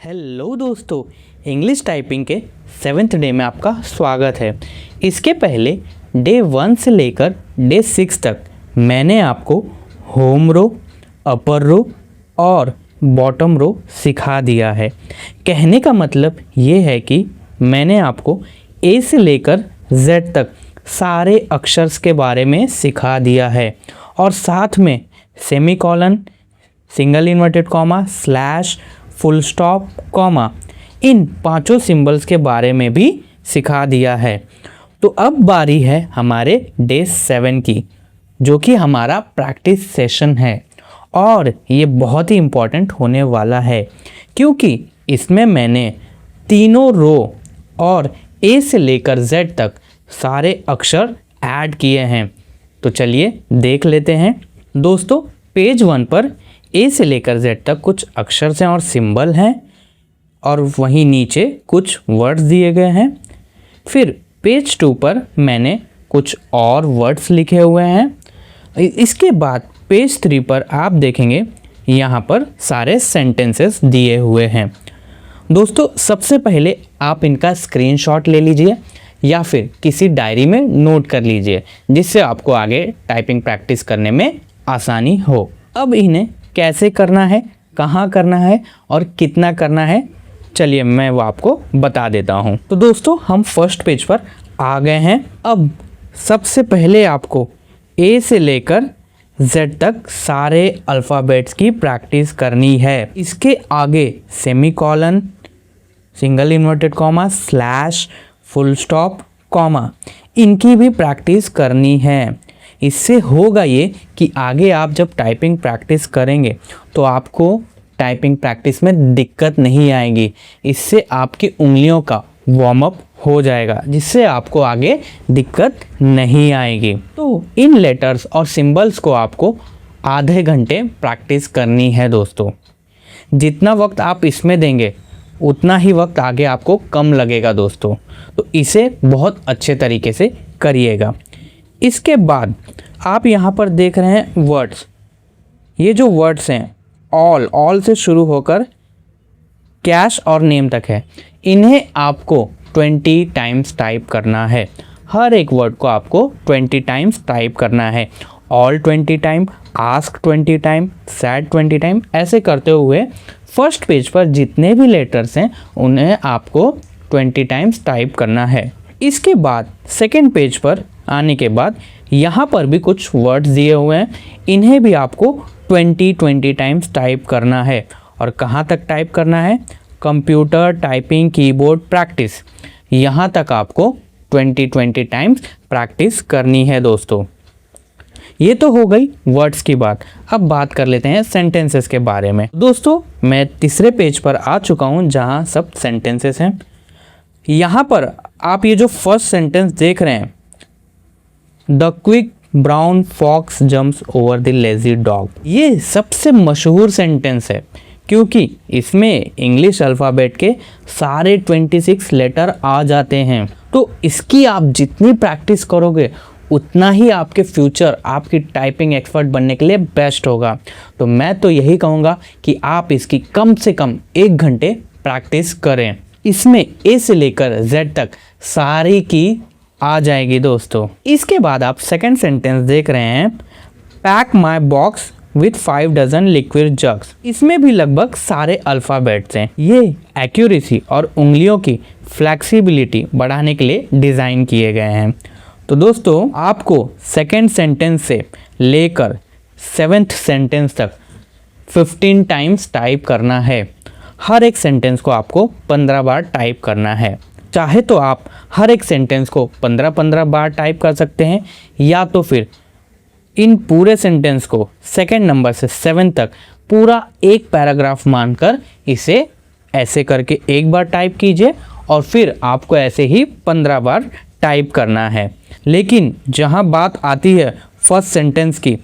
Hello दोस्तों, English typing के 7th day में आपका स्वागत है। इसके पहले डे 1 से लेकर डे 6 तक मैंने आपको होम रो, अपर रो और बॉटम रो सिखा दिया है। कहने का मतलब ये है कि मैंने आपको ए से लेकर जेड तक सारे अक्षर्स के बारे में सिखा दिया है और साथ में semicolon, single inverted comma, slash, full stop, comma, इन पांचों सिंबल्स के बारे में भी सिखा दिया है। तो अब बारी है हमारे डे 7 की, जो कि हमारा प्रैक्टिस सेशन है और ये बहुत ही इम्पॉर्टेंट होने वाला है क्योंकि इसमें मैंने तीनों रो और ए से लेकर जेड तक सारे अक्षर ऐड किए हैं। तो चलिए देख लेते हैं। दोस्तों, पेज 1 पर ए से लेकर जेड तक कुछ अक्षर हैं और सिंबल हैं और वहीं नीचे कुछ वर्ड्स दिए गए हैं। फिर पेज 2 पर मैंने कुछ और वर्ड्स लिखे हुए हैं। इसके बाद पेज 3 पर आप देखेंगे यहाँ पर सारे सेंटेंसेस दिए हुए हैं। दोस्तों, सबसे पहले आप इनका स्क्रीनशॉट ले लीजिए या फिर किसी डायरी में नोट कर लीजिए, जिससे आपको आगे टाइपिंग प्रैक्टिस करने में आसानी हो। अब इन्हें कैसे करना है, कहाँ करना है और कितना करना है, चलिए मैं वो आपको बता देता हूँ। तो दोस्तों, हम फर्स्ट पेज पर आ गए हैं। अब सबसे पहले आपको ए से लेकर जेड तक सारे अल्फ़ाबेट्स की प्रैक्टिस करनी है। इसके आगे semicolon, single inverted comma, slash, full stop, comma, इनकी भी प्रैक्टिस करनी है। इससे होगा ये कि आगे आप जब टाइपिंग प्रैक्टिस करेंगे तो आपको टाइपिंग प्रैक्टिस में दिक्कत नहीं आएगी। इससे आपकी उंगलियों का वार्म अप हो जाएगा, जिससे आपको आगे दिक्कत नहीं आएगी। तो इन लेटर्स और सिंबल्स को आपको आधे घंटे प्रैक्टिस करनी है। दोस्तों, जितना वक्त आप इसमें देंगे उतना ही वक्त आगे आपको कम लगेगा। दोस्तों, तो इसे बहुत अच्छे तरीके से करिएगा। इसके बाद आप यहाँ पर देख रहे हैं वर्ड्स। ये जो वर्ड्स हैं ऑल से शुरू होकर कैश और नेम तक है। इन्हें आपको 20 टाइम्स टाइप करना है। हर एक वर्ड को आपको 20 टाइम्स टाइप करना है। All 20 time, ask 20 time, sad 20 time, ऐसे करते हुए फर्स्ट पेज पर जितने भी लेटर्स हैं उन्हें आपको 20 टाइम्स टाइप करना है। इसके बाद सेकेंड पेज पर आने के बाद यहाँ पर भी कुछ वर्ड्स दिए हुए हैं। इन्हें भी आपको 20 टाइम्स टाइप करना है। और कहाँ तक टाइप करना है? कंप्यूटर टाइपिंग कीबोर्ड प्रैक्टिस, यहाँ तक आपको 20 टाइम्स प्रैक्टिस करनी है। दोस्तों, ये तो हो गई वर्ड्स की बात। अब बात कर लेते हैं सेंटेंसेस के बारे में। दोस्तों, मैं तीसरे पेज पर आ चुका हूँ जहाँ सब सेंटेंसेस हैं। यहाँ पर आप ये जो फर्स्ट सेंटेंस देख रहे हैं, the quick brown fox jumps over the lazy dog, ये सबसे मशहूर सेंटेंस है क्योंकि इसमें इंग्लिश अल्फ़ाबेट के सारे 26 लेटर आ जाते हैं। तो इसकी आप जितनी प्रैक्टिस करोगे उतना ही आपके फ्यूचर, आपकी टाइपिंग एक्सपर्ट बनने के लिए बेस्ट होगा। तो मैं तो यही कहूँगा कि आप इसकी कम से कम 1 घंटे प्रैक्टिस करें। इसमें ए से लेकर जेड तक सारी की आ जाएगी। दोस्तों, इसके बाद आप सेकंड सेंटेंस देख रहे हैं, pack my box with 5 dozen liquid jugs. इसमें भी लगभग सारे अल्फ़ाबेट्स हैं। ये एक्यूरेसी और उंगलियों की फ्लेक्सिबिलिटी बढ़ाने के लिए डिज़ाइन किए गए हैं। तो दोस्तों, आपको सेकंड सेंटेंस से लेकर 7th सेंटेंस तक 15 टाइम्स टाइप करना है। हर एक सेंटेंस को आपको 15 बार टाइप करना है। चाहे तो आप हर एक सेंटेंस को 15-15 बार टाइप कर सकते हैं, या तो फिर इन पूरे सेंटेंस को सेकंड नंबर से 7 तक पूरा एक पैराग्राफ मानकर इसे ऐसे करके एक बार टाइप कीजिए और फिर आपको ऐसे ही 15 बार टाइप करना है। लेकिन जहाँ बात आती है फर्स्ट सेंटेंस की,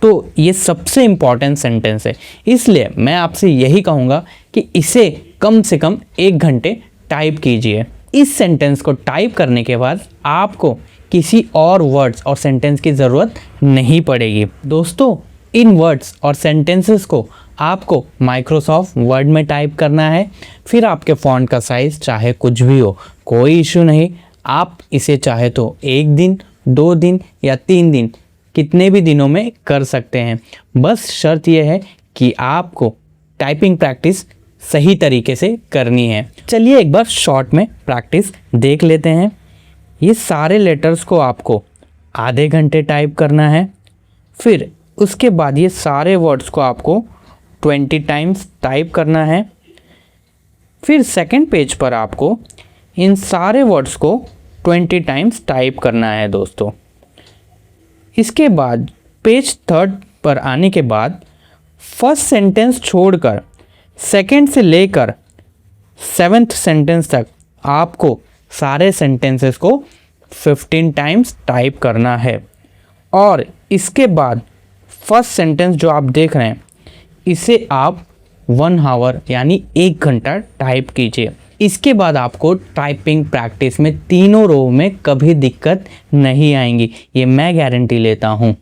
तो ये सबसे इम्पॉर्टेंट सेंटेंस है। इसलिए मैं आपसे यही कहूँगा कि इसे कम से कम 1 घंटे टाइप कीजिए। इस सेंटेंस को टाइप करने के बाद आपको किसी और वर्ड्स और सेंटेंस की ज़रूरत नहीं पड़ेगी। दोस्तों, इन वर्ड्स और सेंटेंसेस को आपको माइक्रोसॉफ्ट वर्ड में टाइप करना है। फिर आपके फ़ॉन्ट का साइज़ चाहे कुछ भी हो, कोई इशू नहीं। आप इसे चाहे तो 1 दिन, 2 दिन या 3 दिन, कितने भी दिनों में कर सकते हैं। बस शर्त यह है कि आपको टाइपिंग प्रैक्टिस सही तरीके से करनी है। चलिए एक बार शॉर्ट में प्रैक्टिस देख लेते हैं। ये सारे लेटर्स को आपको आधे घंटे टाइप करना है। फिर उसके बाद ये सारे वर्ड्स को आपको 20 टाइम्स टाइप करना है। फिर सेकंड पेज पर आपको इन सारे वर्ड्स को 20 टाइम्स टाइप करना है दोस्तों। इसके बाद पेज 3 पर आने के बाद फर्स्ट सेंटेंस छोड़कर सेकंड से लेकर 7th सेंटेंस तक आपको सारे सेंटेंसेस को 15 टाइम्स टाइप करना है। और इसके बाद फर्स्ट सेंटेंस जो आप देख रहे हैं, इसे आप 1 आवर यानी 1 घंटा टाइप कीजिए। इसके बाद आपको टाइपिंग प्रैक्टिस में तीनों रो में कभी दिक्कत नहीं आएंगी, ये मैं गारंटी लेता हूँ।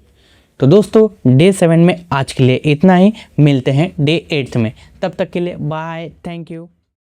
तो दोस्तों डे 7 में आज के लिए इतना ही। मिलते हैं डे 8 में। तब तक के लिए बाय, थैंक यू।